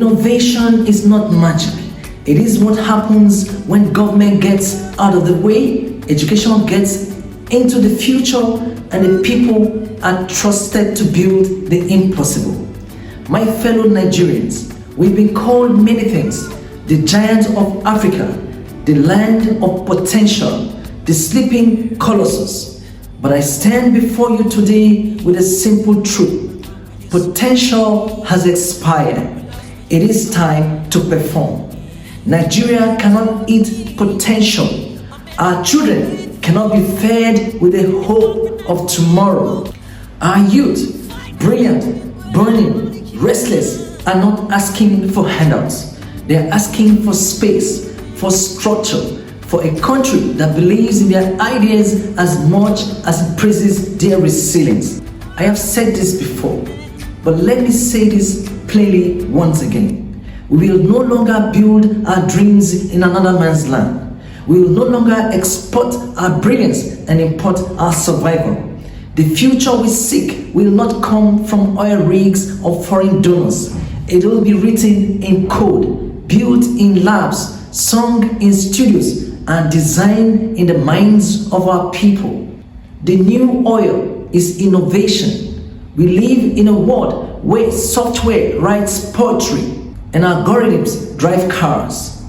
Innovation is not magic. It is what happens when government gets out of the way, education gets into the future, and the people are trusted to build the impossible. My fellow Nigerians, we've been called many things: the giant of Africa, the land of potential, the sleeping colossus. But I stand before you today with a simple truth. Potential has expired. It is time to perform. Nigeria cannot eat potential. Our children cannot be fed with the hope of tomorrow. Our youth, brilliant, burning, restless, are not asking for handouts. They are asking for space, for structure, for a country that believes in their ideas as much as it praises their resilience. I have said this before, but let me say this plainly once again. We will no longer build our dreams in another man's land. We will no longer export our brilliance and import our survival. The future we seek will not come from oil rigs or foreign donors. It will be written in code, built in labs, sung in studios, and designed in the minds of our people. The new oil is innovation. We live in a world where software writes poetry and algorithms drive cars,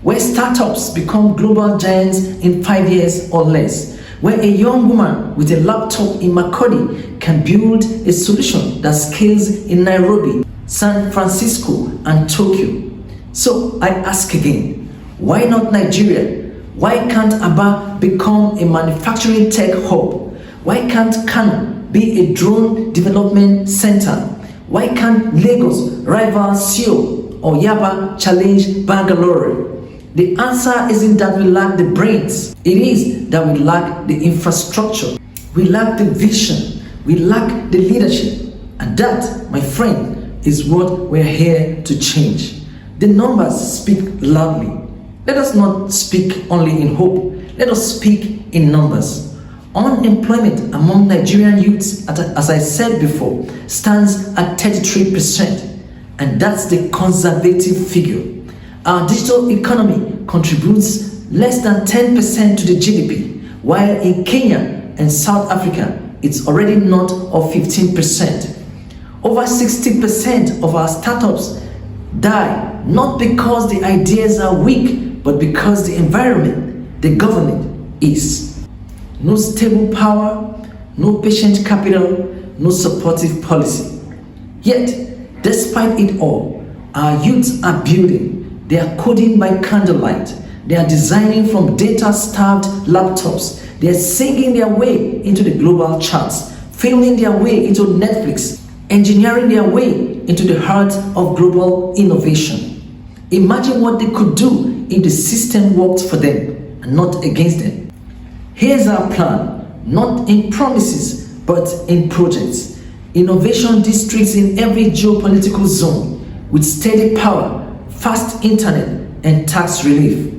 where startups become global giants in 5 years or less, where a young woman with a laptop in Makurdi can build a solution that scales in Nairobi, San Francisco, and Tokyo. So I ask again, why not Nigeria? Why can't Aba become a manufacturing tech hub? Why can't Kano be a drone development center? Why can't Lagos rival Seoul or Yaba challenge Bangalore? The answer isn't that we lack the brains. It is that we lack the infrastructure. We lack the vision. We lack the leadership. And that, my friend, is what we're here to change. The numbers speak loudly. Let us not speak only in hope. Let us speak in numbers. Unemployment among Nigerian youths, as I said before, stands at 33%. And that's the conservative figure. Our digital economy contributes less than 10% to the GDP, while in Kenya and South Africa, it's already north of 15%. Over 60% of our startups die not because the ideas are weak, but because the environment, the government is. No stable power, no patient capital, no supportive policy. Yet, despite it all, our youths are building. They are coding by candlelight. They are designing from data-starved laptops. They are singing their way into the global charts, filming their way into Netflix, engineering their way into the heart of global innovation. Imagine what they could do if the system worked for them and not against them. Here's our plan, not in promises, but in projects. Innovation districts in every geopolitical zone with steady power, fast internet, and tax relief.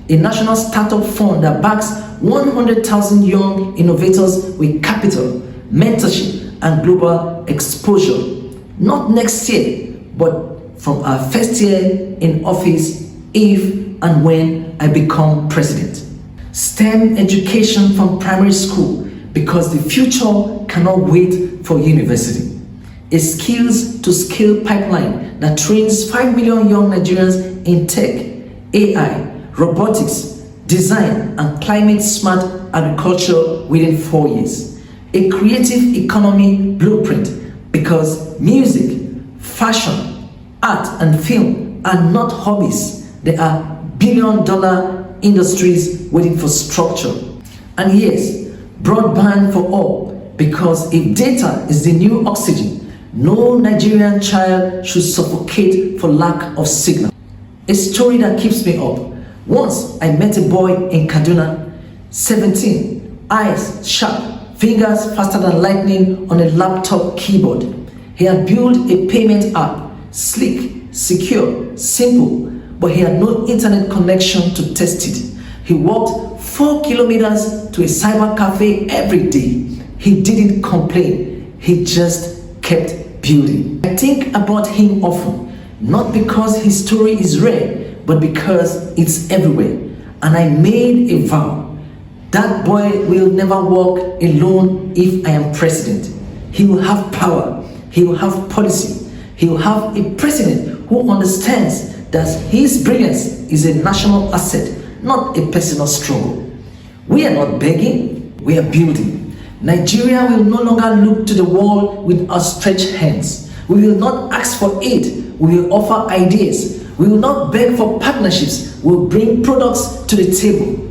A national startup fund that backs 100,000 young innovators with capital, mentorship, and global exposure. Not next year, but from our first year in office, if and when I become president. STEM education from primary school, because the future cannot wait for university. A skills to skill pipeline that trains 5 million young Nigerians in tech, AI, robotics, design, and climate smart agriculture within 4 years. A creative economy blueprint, because music, fashion, art, and film are not hobbies. They are billion-dollar industries waiting for structure. And yes, broadband for all, because if data is the new oxygen, no Nigerian child should suffocate for lack of signal. A story that keeps me up. Once I met a boy in Kaduna, 17, eyes sharp, fingers faster than lightning on a laptop keyboard. He had built a payment app, sleek, secure, simple, but he had no internet connection to test it. He walked 4 kilometers to a cyber cafe every day. He didn't complain. He just kept building. I think about him often. not because his story is rare, but because it's everywhere. And I made a vow, that boy will never walk alone if I am president. He will have power, he will have policy, he will have a president who understands that his brilliance is a national asset, not a personal struggle. We are not begging, we are building. Nigeria will no longer look to the wall with outstretched hands. We will not ask for aid, we will offer ideas. We will not beg for partnerships, we will bring products to the table.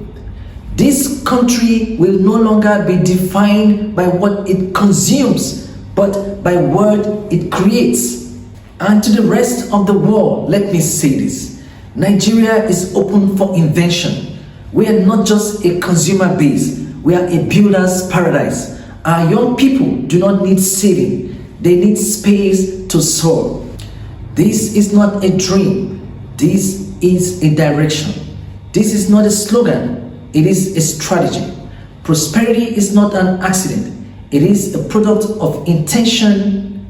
This country will no longer be defined by what it consumes, but by what it creates. And to the rest of the world, let me say this. Nigeria is open for invention. We are not just a consumer base, we are a builder's paradise. Our young people do not need saving, they need space to soar. This is not a dream, this is a direction. This is not a slogan, it is a strategy. Prosperity is not an accident, it is a product of intention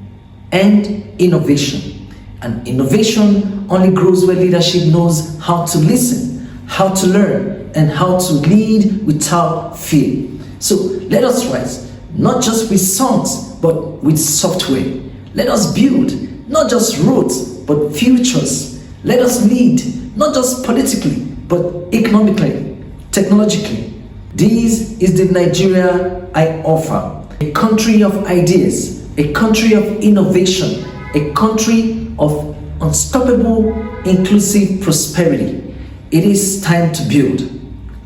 and innovation. And innovation only grows where leadership knows how to listen, how to learn, and how to lead without fear. So let us rise, not just with songs, but with software. Let us build, not just roads, but futures. Let us lead, not just politically, but economically, technologically. This is the Nigeria I offer. A country of ideas, a country of innovation, a country of unstoppable, inclusive prosperity. It is time to build.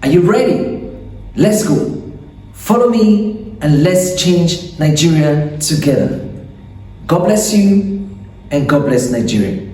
Are you ready? Let's go. Follow me and let's change Nigeria together. God bless you and God bless Nigeria.